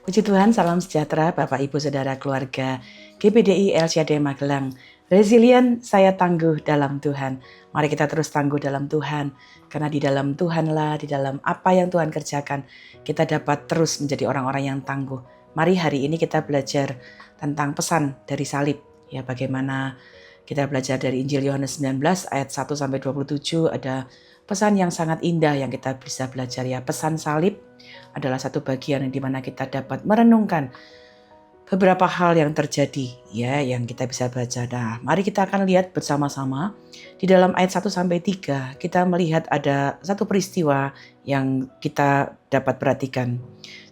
Puji Tuhan, salam sejahtera Bapak Ibu Saudara keluarga GPDI LCD Magelang. Resilient, saya tangguh dalam Tuhan. Mari kita terus tangguh dalam Tuhan, karena di dalam Tuhanlah, di dalam apa yang Tuhan kerjakan, kita dapat terus menjadi orang-orang yang tangguh. Mari hari ini kita belajar tentang pesan dari salib. Ya, bagaimana kita belajar dari Injil Yohanes 19 ayat 1-27, ada pesan yang sangat indah yang kita bisa belajar ya. Pesan salib adalah satu bagian di mana kita dapat merenungkan beberapa hal yang terjadi ya, yang kita bisa baca. Nah, mari kita akan lihat bersama-sama di dalam ayat 1-3 kita melihat ada satu peristiwa yang kita dapat perhatikan.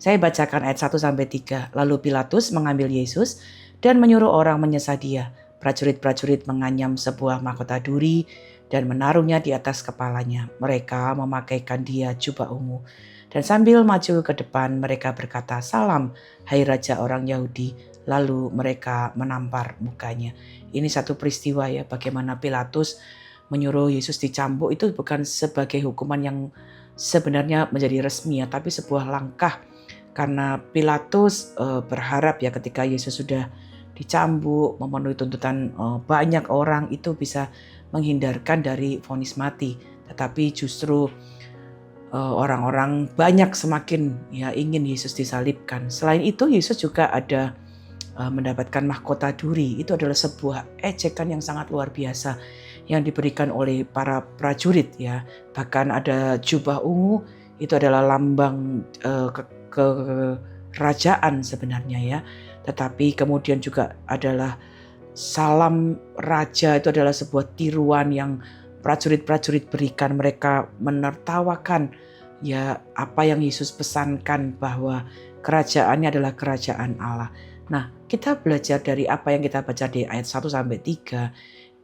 Saya bacakan ayat 1-3. Lalu Pilatus mengambil Yesus dan menyuruh orang menyesah dia. Prajurit-prajurit menganyam sebuah mahkota duri dan menaruhnya di atas kepalanya. Mereka memakaikan dia jubah ungu. Dan sambil maju ke depan mereka berkata, "Salam, hai Raja orang Yahudi." Lalu mereka menampar mukanya. Ini satu peristiwa ya, bagaimana Pilatus menyuruh Yesus dicambuk. Itu bukan sebagai hukuman yang sebenarnya menjadi resmi ya, tapi sebuah langkah. Karena Pilatus berharap ya ketika Yesus sudah dicambuk, memenuhi tuntutan banyak orang, itu bisa menghindarkan dari vonis mati. Tetapi justru orang-orang banyak semakin ya ingin Yesus disalibkan. Selain itu Yesus juga ada mendapatkan mahkota duri. Itu adalah sebuah ejekan yang sangat luar biasa yang diberikan oleh para prajurit ya. Bahkan ada jubah ungu, itu adalah lambang kerajaan sebenarnya ya. Tetapi kemudian juga adalah salam raja, itu adalah sebuah tiruan yang prajurit-prajurit berikan. Mereka menertawakan ya apa yang Yesus pesankan, bahwa kerajaannya adalah kerajaan Allah. Nah, kita belajar dari apa yang kita baca di ayat 1-3.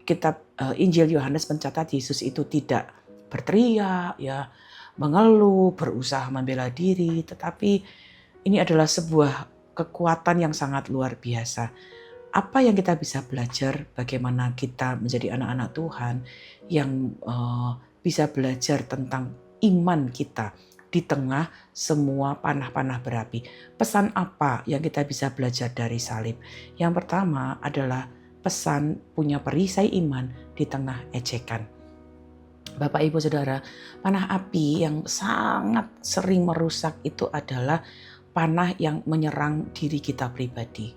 Kitab Injil Yohanes mencatat Yesus itu tidak berteriak ya, mengeluh, berusaha membela diri, tetapi ini adalah sebuah kekuatan yang sangat luar biasa. Apa yang kita bisa belajar, bagaimana kita menjadi anak-anak Tuhan yang bisa belajar tentang iman kita di tengah semua panah-panah berapi. Pesan apa yang kita bisa belajar dari salib? Yang pertama adalah pesan punya perisai iman di tengah ejekan. Bapak Ibu Saudara, panah api yang sangat sering merusak itu adalah panah yang menyerang diri kita pribadi.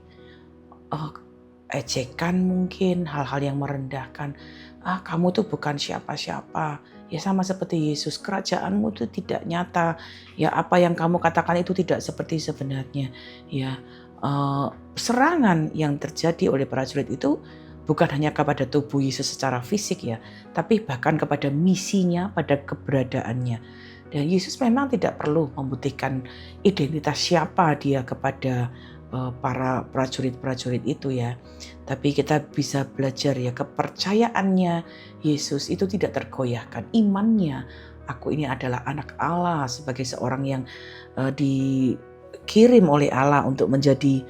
Ejekan mungkin, hal-hal yang merendahkan. Kamu tuh bukan siapa-siapa. Ya sama seperti Yesus, kerajaanmu tuh tidak nyata. Ya apa yang kamu katakan itu tidak seperti sebenarnya. Ya serangan yang terjadi oleh prajurit itu bukan hanya kepada tubuh Yesus secara fisik ya, tapi bahkan kepada misinya, pada keberadaannya. Dan Yesus memang tidak perlu membuktikan identitas siapa dia kepada para prajurit-prajurit itu ya. Tapi kita bisa belajar ya, kepercayaannya Yesus itu tidak tergoyahkan. Imannya, aku ini adalah anak Allah, sebagai seorang yang dikirim oleh Allah untuk menjadi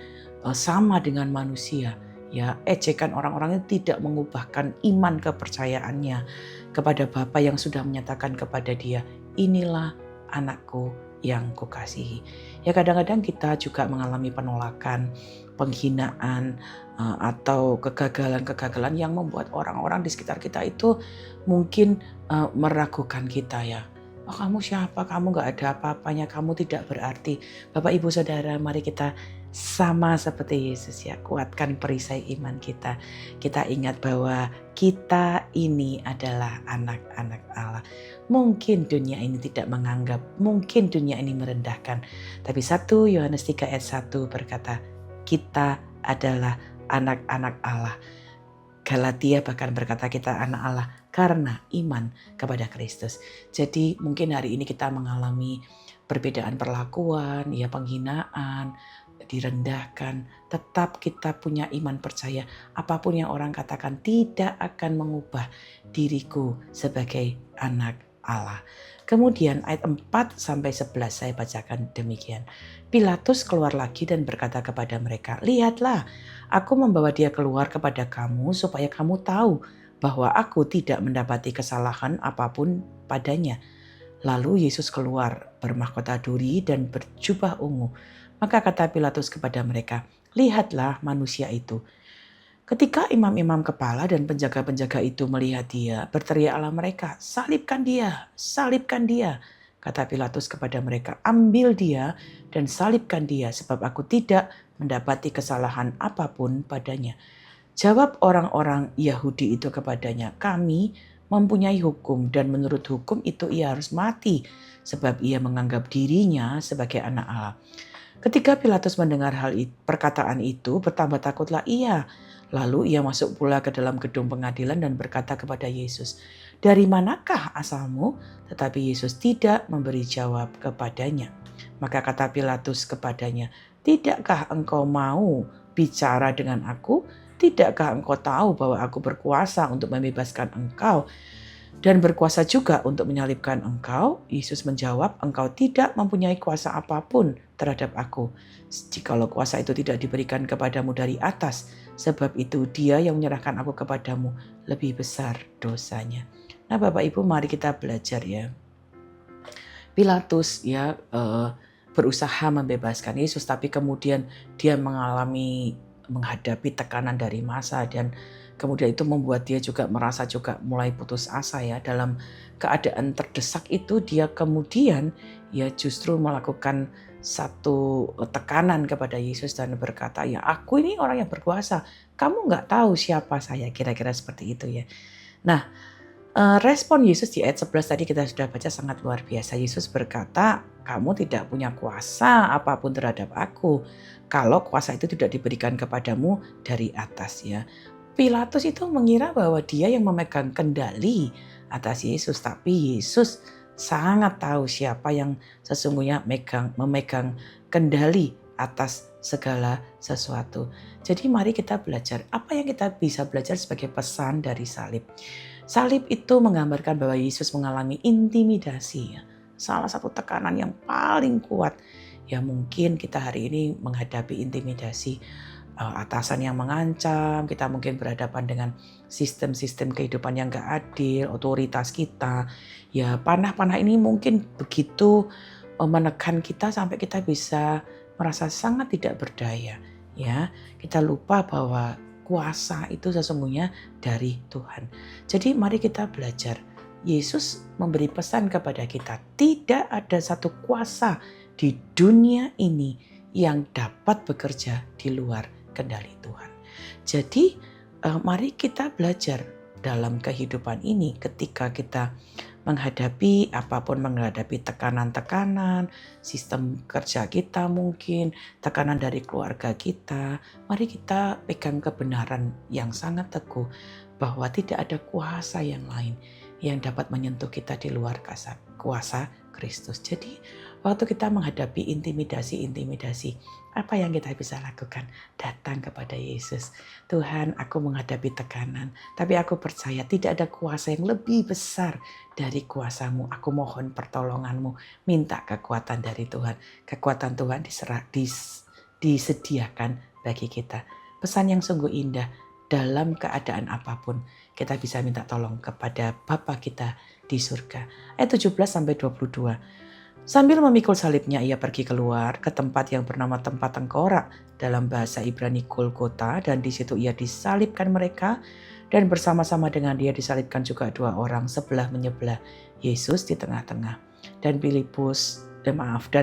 sama dengan manusia. Ya, ejekan orang-orang itu tidak mengubahkan iman kepercayaannya kepada Bapa yang sudah menyatakan kepada dia, "Inilah anakku yang kukasihi." Ya kadang-kadang kita juga mengalami penolakan, penghinaan, atau kegagalan-kegagalan yang membuat orang-orang di sekitar kita itu mungkin meragukan kita ya. "Oh, kamu siapa? Kamu gak ada apa-apanya, kamu tidak berarti." Bapak Ibu Saudara, mari kita sama seperti Yesus ya, kuatkan perisai iman kita. Kita ingat bahwa kita ini adalah anak-anak Allah. Mungkin dunia ini tidak menganggap, mungkin dunia ini merendahkan, tapi 1 Yohanes 3 ayat 1 berkata, kita adalah anak-anak Allah. Galatia bahkan berkata kita anak Allah karena iman kepada Kristus. Jadi mungkin hari ini kita mengalami perbedaan perlakuan, ya penghinaan, direndahkan, tetap kita punya iman percaya apapun yang orang katakan tidak akan mengubah diriku sebagai anak Allah. Kemudian ayat 4-11 saya bacakan demikian. Pilatus keluar lagi dan berkata kepada mereka, "Lihatlah, aku membawa dia keluar kepada kamu supaya kamu tahu bahwa aku tidak mendapati kesalahan apapun padanya." Lalu Yesus keluar bermahkota duri dan berjubah ungu. Maka kata Pilatus kepada mereka, lihatlah manusia itu. Ketika imam-imam kepala dan penjaga-penjaga itu melihat dia, berteriaklah mereka, salibkan dia, salibkan dia. Kata Pilatus kepada mereka, ambil dia dan salibkan dia, sebab aku tidak mendapati kesalahan apapun padanya. Jawab orang-orang Yahudi itu kepadanya, kami mempunyai hukum dan menurut hukum itu ia harus mati, sebab ia menganggap dirinya sebagai anak Allah. Ketika Pilatus mendengar perkataan itu, bertambah takutlah ia. Lalu ia masuk pula ke dalam gedung pengadilan dan berkata kepada Yesus, dari manakah asalmu? Tetapi Yesus tidak memberi jawab kepadanya. Maka kata Pilatus kepadanya, tidakkah engkau mau bicara dengan aku? Tidakkah engkau tahu bahwa aku berkuasa untuk membebaskan engkau dan berkuasa juga untuk menyalibkan engkau? Yesus menjawab, engkau tidak mempunyai kuasa apapun terhadap aku, jikalau kuasa itu tidak diberikan kepadamu dari atas. Sebab itu dia yang menyerahkan aku kepadamu lebih besar dosanya. Nah Bapak Ibu, mari kita belajar ya. Pilatus ya berusaha membebaskan Yesus, tapi kemudian dia menghadapi tekanan dari massa, dan kemudian itu membuat dia juga merasa juga mulai putus asa ya. Dalam keadaan terdesak itu dia kemudian ya justru melakukan satu tekanan kepada Yesus dan berkata, ya aku ini orang yang berkuasa, kamu nggak tahu siapa saya, kira-kira seperti itu ya. Nah, respon Yesus di ayat 11 tadi kita sudah baca sangat luar biasa. Yesus berkata, kamu tidak punya kuasa apapun terhadap aku kalau kuasa itu tidak diberikan kepadamu dari atas ya. Pilatus itu mengira bahwa dia yang memegang kendali atas Yesus, tapi Yesus sangat tahu siapa yang sesungguhnya memegang kendali atas segala sesuatu. Jadi mari kita belajar apa yang kita bisa belajar sebagai pesan dari salib. Salib itu menggambarkan bahwa Yesus mengalami intimidasi, salah satu tekanan yang paling kuat. Ya mungkin kita hari ini menghadapi intimidasi, atasan yang mengancam, kita mungkin berhadapan dengan sistem-sistem kehidupan yang gak adil, otoritas kita. Ya panah-panah ini mungkin begitu menekan kita sampai kita bisa merasa sangat tidak berdaya. Ya, kita lupa bahwa kuasa itu sesungguhnya dari Tuhan. Jadi mari kita belajar. Yesus memberi pesan kepada kita, tidak ada satu kuasa di dunia ini yang dapat bekerja di luar kendali Tuhan. Jadi mari kita belajar dalam kehidupan ini ketika kita menghadapi tekanan-tekanan, sistem kerja kita mungkin, tekanan dari keluarga kita. Mari kita pegang kebenaran yang sangat teguh bahwa tidak ada kuasa yang lain yang dapat menyentuh kita di luar kuasa Kristus. Jadi waktu kita menghadapi intimidasi, apa yang kita bisa lakukan? Datang kepada Yesus. Tuhan, aku menghadapi tekanan, tapi aku percaya tidak ada kuasa yang lebih besar dari kuasa-Mu. Aku mohon pertolongan-Mu, minta kekuatan dari Tuhan. Kekuatan Tuhan disediakan bagi kita. Pesan yang sungguh indah, dalam keadaan apapun kita bisa minta tolong kepada Bapa kita di surga. Ayat 17-22. Sambil memikul salibnya, ia pergi keluar ke tempat yang bernama tempat tengkorak, dalam bahasa Ibrani Golgota, dan di situ ia disalibkan mereka, dan bersama-sama dengan dia disalibkan juga dua orang sebelah menyebelah, Yesus di tengah-tengah. Dan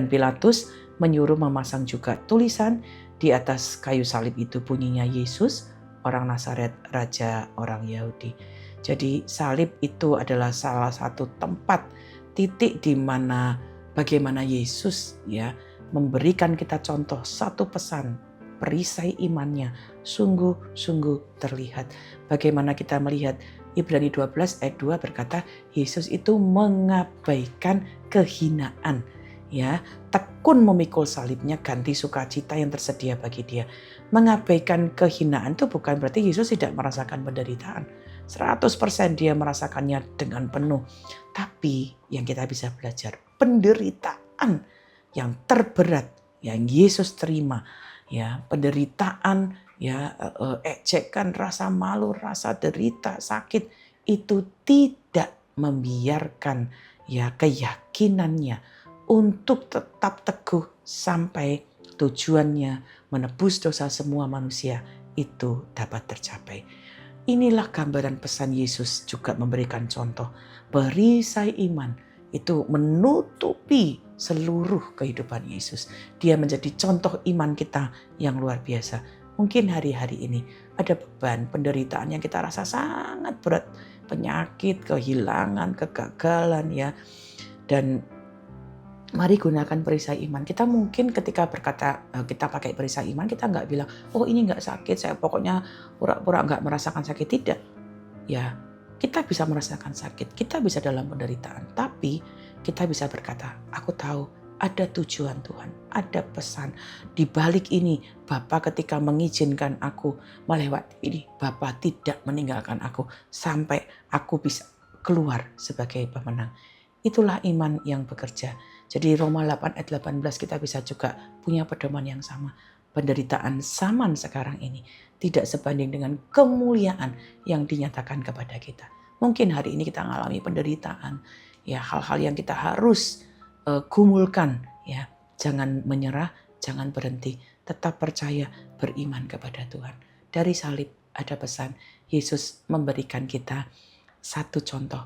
Pilatus menyuruh memasang juga tulisan di atas kayu salib itu, bunyinya Yesus, orang Nazaret, Raja orang Yahudi. Jadi salib itu adalah salah satu tempat, titik di mana bagaimana Yesus ya memberikan kita contoh satu pesan, perisai imannya sungguh-sungguh terlihat. Bagaimana kita melihat Ibrani 12 ayat 2 berkata, Yesus itu mengabaikan kehinaan. Ya, tekun memikul salibnya, ganti sukacita yang tersedia bagi dia. Mengabaikan kehinaan itu bukan berarti Yesus tidak merasakan penderitaan. 100% dia merasakannya dengan penuh. Tapi yang kita bisa belajar, penderitaan yang terberat yang Yesus terima, ya, penderitaan, ya, ejekan, rasa malu, rasa derita, sakit, itu tidak membiarkan ya keyakinannya untuk tetap teguh sampai tujuannya menebus dosa semua manusia itu dapat tercapai. Inilah gambaran pesan Yesus juga memberikan contoh. Perisai iman itu menutupi seluruh kehidupan Yesus. Dia menjadi contoh iman kita yang luar biasa. Mungkin hari-hari ini ada beban, penderitaan yang kita rasa sangat berat. Penyakit, kehilangan, kegagalan ya. Dan mari gunakan perisai iman. Kita mungkin ketika berkata kita pakai perisai iman, kita nggak bilang, oh ini nggak sakit, saya pokoknya pura-pura nggak merasakan sakit. Tidak. Ya, kita bisa merasakan sakit, kita bisa dalam penderitaan. Tapi kita bisa berkata, aku tahu ada tujuan Tuhan, ada pesan. Di balik ini, Bapa ketika mengizinkan aku melewati ini, Bapa tidak meninggalkan aku sampai aku bisa keluar sebagai pemenang. Itulah iman yang bekerja. Jadi Roma 8 ayat 18 kita bisa juga punya pedoman yang sama. Penderitaan zaman sekarang ini tidak sebanding dengan kemuliaan yang dinyatakan kepada kita. Mungkin hari ini kita mengalami penderitaan, ya hal-hal yang kita harus gumulkan, ya. Jangan menyerah, jangan berhenti, tetap percaya, beriman kepada Tuhan. Dari salib ada pesan, Yesus memberikan kita satu contoh,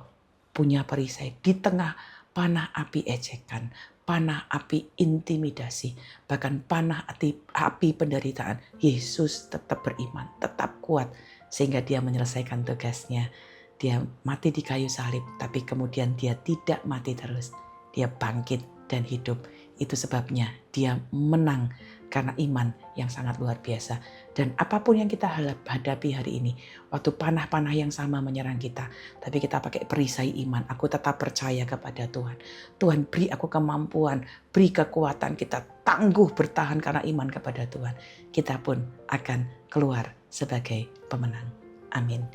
punya perisai di tengah panah api ejekan, panah api intimidasi, bahkan panah api penderitaan. Yesus tetap beriman, tetap kuat sehingga dia menyelesaikan tugasnya. Dia mati di kayu salib, tapi kemudian dia tidak mati terus. Dia bangkit dan hidup. Itu sebabnya dia menang karena iman yang sangat luar biasa. Dan apapun yang kita hadapi hari ini, waktu panah-panah yang sama menyerang kita, tapi kita pakai perisai iman, aku tetap percaya kepada Tuhan. Tuhan beri aku kemampuan, beri kekuatan, kita tangguh bertahan karena iman kepada Tuhan. Kita pun akan keluar sebagai pemenang. Amin.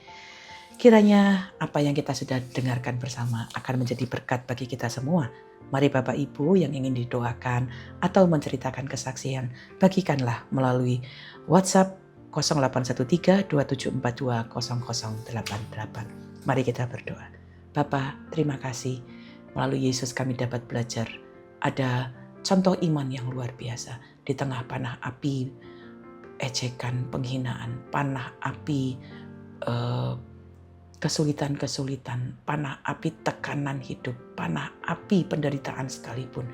Kiranya apa yang kita sudah dengarkan bersama akan menjadi berkat bagi kita semua. Mari Bapak Ibu yang ingin didoakan atau menceritakan kesaksian, bagikanlah melalui WhatsApp 0813-2742-0088. Mari kita berdoa. Bapa, terima kasih. Melalui Yesus kami dapat belajar. Ada contoh iman yang luar biasa. Di tengah panah api, ejekan, penghinaan, panah api, kesulitan-kesulitan, panah api tekanan hidup, panah api penderitaan sekalipun,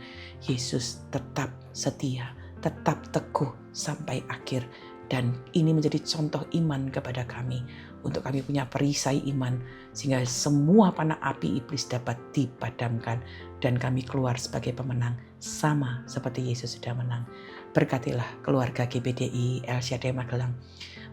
Yesus tetap setia, tetap teguh sampai akhir. Dan ini menjadi contoh iman kepada kami, untuk kami punya perisai iman, sehingga semua panah api iblis dapat dipadamkan, dan kami keluar sebagai pemenang, sama seperti Yesus sudah menang. Berkatilah keluarga GBDI El Shaddai Magelang.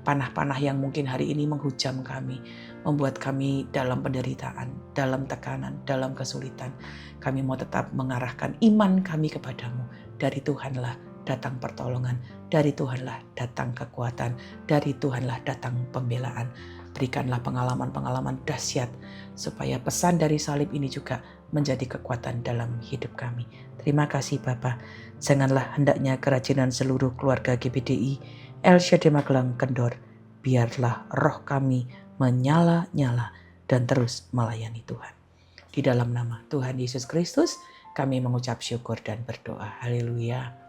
Panah-panah yang mungkin hari ini menghujam kami, membuat kami dalam penderitaan, dalam tekanan, dalam kesulitan. Kami mau tetap mengarahkan iman kami kepadamu. Dari Tuhanlah datang pertolongan, dari Tuhanlah datang kekuatan, dari Tuhanlah datang pembelaan. Berikanlah pengalaman-pengalaman dahsyat, supaya pesan dari salib ini juga menjadi kekuatan dalam hidup kami. Terima kasih Bapa. Janganlah hendaknya kerajinan seluruh keluarga GBDI El Shaddai Magelang Kendor, biarlah roh kami menyala-nyala dan terus melayani Tuhan. Di dalam nama Tuhan Yesus Kristus, kami mengucap syukur dan berdoa. Haleluya.